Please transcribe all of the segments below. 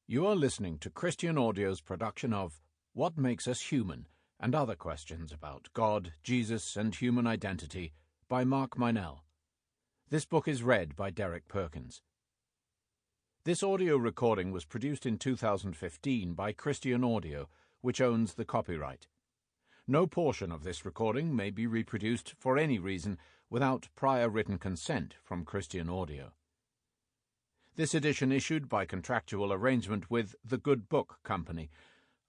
You are listening to Christian Audio's production of What Makes Us Human and Other Questions About God, Jesus, and Human Identity by Mark Meynell. This book is read by Derek Perkins. This audio recording was produced in 2015 by Christian Audio, which owns the copyright. No portion of this recording may be reproduced for any reason without prior written consent from Christian Audio. This edition issued by contractual arrangement with The Good Book Company,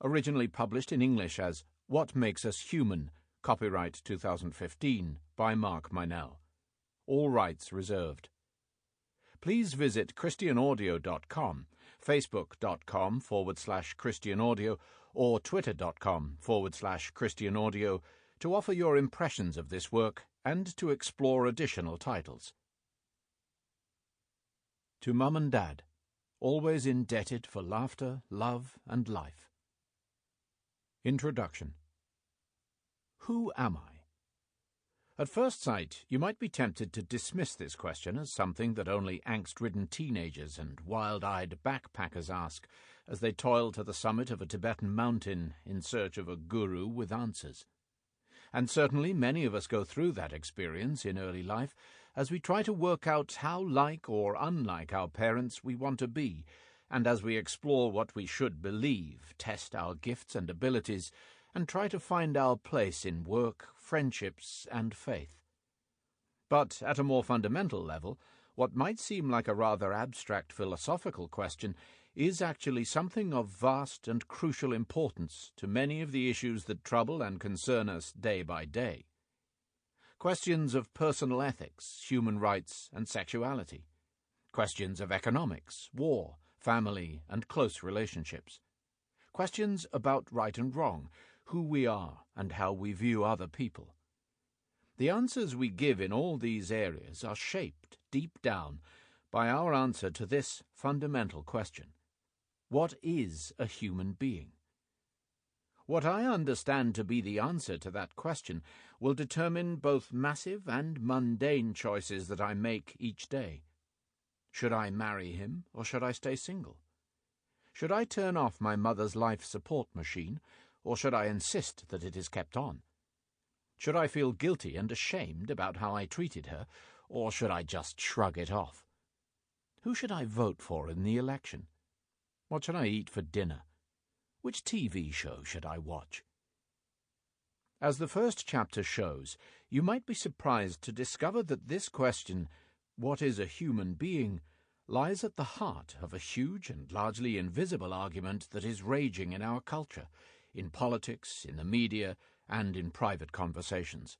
originally published in English as What Makes Us Human, copyright 2015 by Mark Meynell. All rights reserved. Please visit christianaudio.com, facebook.com/christianaudio, or twitter.com/christianaudio to offer your impressions of this work and to explore additional titles. To Mum and Dad, always indebted for laughter, love, and life. Introduction. Who am I? At first sight, you might be tempted to dismiss this question as something that only angst-ridden teenagers and wild-eyed backpackers ask as they toil to the summit of a Tibetan mountain in search of a guru with answers. And certainly many of us go through that experience in early life as we try to work out how like or unlike our parents we want to be, and as we explore what we should believe, test our gifts and abilities, and try to find our place in work, friendships, and faith. But at a more fundamental level, what might seem like a rather abstract philosophical question is actually something of vast and crucial importance to many of the issues that trouble and concern us day by day. Questions of personal ethics, human rights, and sexuality. Questions of economics, war, family, and close relationships. Questions about right and wrong, who we are, and how we view other people. The answers we give in all these areas are shaped, deep down, by our answer to this fundamental question. What is a human being? What I understand to be the answer to that question will determine both massive and mundane choices that I make each day. Should I marry him, or should I stay single? Should I turn off my mother's life support machine, or should I insist that it is kept on? Should I feel guilty and ashamed about how I treated her, or should I just shrug it off? Who should I vote for in the election? What should I eat for dinner? Which TV show should I watch? As the first chapter shows, you might be surprised to discover that this question, what is a human being, lies at the heart of a huge and largely invisible argument that is raging in our culture, in politics, in the media, and in private conversations.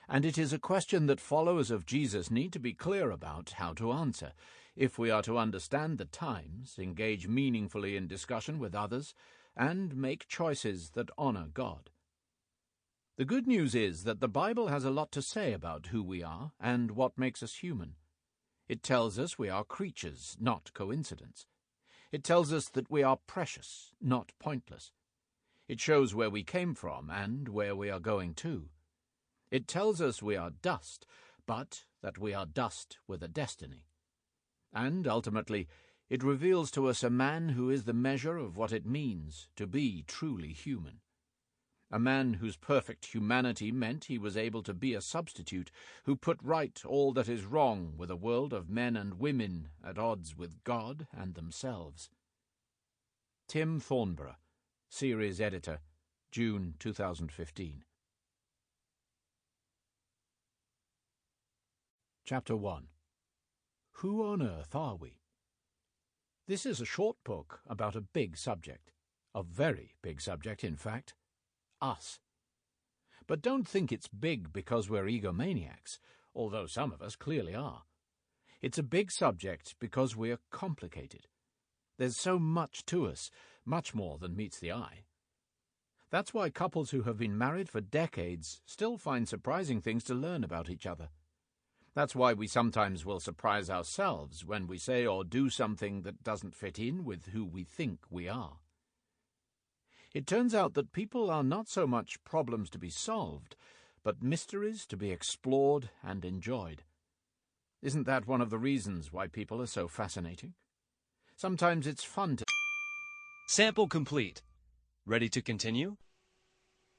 And it is a question that followers of Jesus need to be clear about how to answer, if we are to understand the times, engage meaningfully in discussion with others, and make choices that honor God. The good news is that the Bible has a lot to say about who we are and what makes us human. It tells us we are creatures, not coincidence. It tells us that we are precious, not pointless. It shows where we came from and where we are going to. It tells us we are dust, but that we are dust with a destiny. And, ultimately, it reveals to us a man who is the measure of what it means to be truly human. A man whose perfect humanity meant he was able to be a substitute, who put right all that is wrong with a world of men and women at odds with God and themselves. Tim Thornborough, Series Editor, June 2015. Chapter 1. Who on earth are we? This is a short book about a big subject. A very big subject, in fact. Us. But don't think it's big because we're egomaniacs, although some of us clearly are. It's a big subject because we're complicated. There's so much to us, much more than meets the eye. That's why couples who have been married for decades still find surprising things to learn about each other. That's why we sometimes will surprise ourselves when we say or do something that doesn't fit in with who we think we are. It turns out that people are not so much problems to be solved, but mysteries to be explored and enjoyed. Isn't that one of the reasons why people are so fascinating? Sometimes it's fun to Sample complete. Ready to continue?